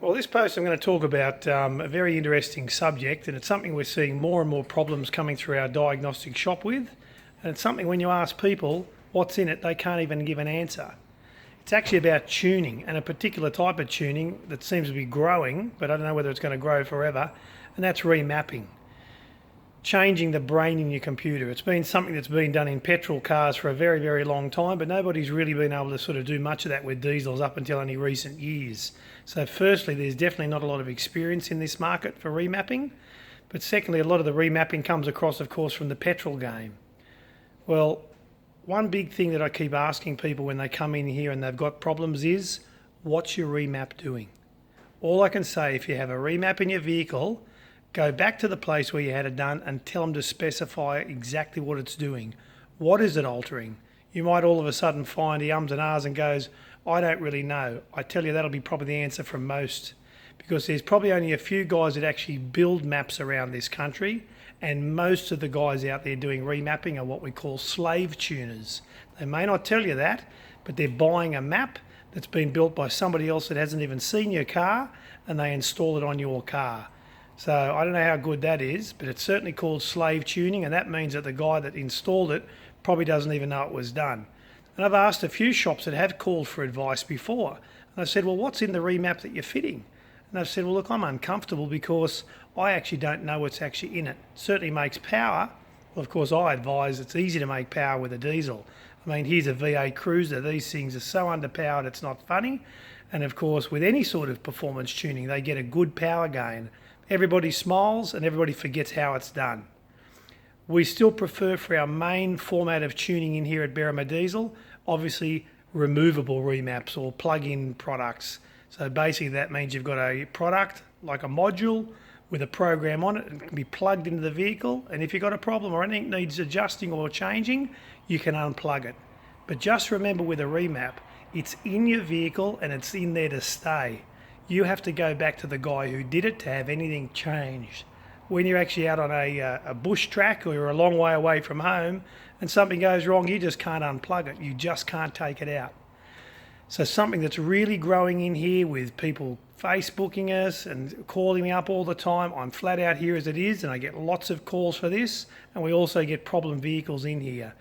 Well, this post I'm going to talk about a very interesting subject, and it's something we're seeing more and more problems coming through our diagnostic shop with. And it's something when you ask people what's in it, they can't even give an answer. It's actually about tuning, and a particular type of tuning that seems to be growing, but I don't know whether it's going to grow forever, and that's remapping. Changing the brain in your computer. It's been something that's been done in petrol cars for a very, very long time, but nobody's really been able to sort of do much of that with diesels up until only recent years. So firstly, there's definitely not a lot of experience in this market for remapping, but secondly, a lot of the remapping comes across, of course, from the petrol game. Well, one big thing that I keep asking people when they come in here and they've got problems is, what's your remap doing? All I can say, if you have a remap in your vehicle, go back to the place where you had it done and tell them to specify exactly what it's doing. What is it altering? You might all of a sudden find he ums and ahs and goes, I don't really know. I tell you, that'll be probably the answer from most, because there's probably only a few guys that actually build maps around this country, and most of the guys out there doing remapping are what we call slave tuners. They may not tell you that, but they're buying a map that's been built by somebody else that hasn't even seen your car, and they install it on your car. So I don't know how good that is, but it's certainly called slave tuning, and that means that the guy that installed it probably doesn't even know it was done. And I've asked a few shops that have called for advice before, and I've said, well, what's in the remap that you're fitting? And they've said, well, look, I'm uncomfortable because I actually don't know what's actually in it. It certainly makes power. Well, of course, I advise it's easy to make power with a diesel. I mean, here's a V8 Cruiser. These things are so underpowered, it's not funny. And of course, with any sort of performance tuning, they get a good power gain. Everybody smiles and everybody forgets how it's done. We still prefer, for our main format of tuning in here at Remapping Diesel, obviously removable remaps or plug-in products. So basically that means you've got a product like a module with a program on it and it can be plugged into the vehicle, and if you've got a problem or anything needs adjusting or changing, you can unplug it. But just remember, with a remap, it's in your vehicle and it's in there to stay. You have to go back to the guy who did it to have anything changed. When you're actually out on a bush track or you're a long way away from home and something goes wrong, you just can't unplug it. You just can't take it out. So something that's really growing in here, with people Facebooking us and calling me up all the time. I'm flat out here as it is, and I get lots of calls for this, and we also get problem vehicles in here.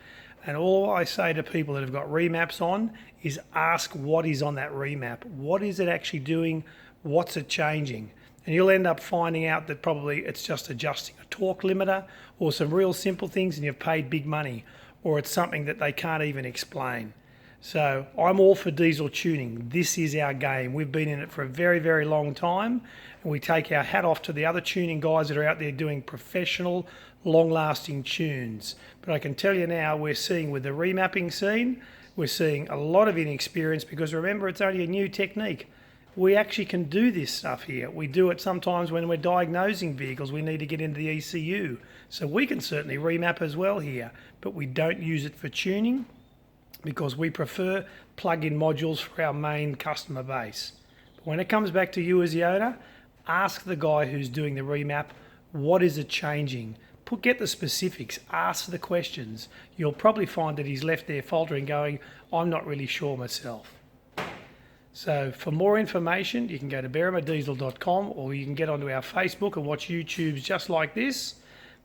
And all I say to people that have got remaps on is ask what is on that remap. What is it actually doing? What's it changing? And you'll end up finding out that probably it's just adjusting a torque limiter or some real simple things, and you've paid big money, or it's something that they can't even explain. So I'm all for diesel tuning. This is our game. We've been in it for a very, very long time, and we take our hat off to the other tuning guys that are out there doing professional, long-lasting tunes. But I can tell you now, we're seeing with the remapping scene, we're seeing a lot of inexperience, because remember, it's only a new technique. We actually can do this stuff here. We do it sometimes when we're diagnosing vehicles. We need to get into the ECU. So we can certainly remap as well here, but we don't use it for tuning because we prefer plug-in modules for our main customer base. But when it comes back to you as the owner, ask the guy who's doing the remap, what is it changing? Get the specifics, ask the questions. You'll probably find that he's left there faltering, going, I'm not really sure myself. So for more information, you can go to remapping.com, or you can get onto our Facebook and watch YouTubes just like this.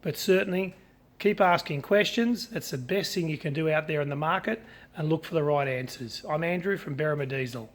But certainly keep asking questions. That's the best thing you can do out there in the market, and look for the right answers. I'm Andrew from Remapping Diesel.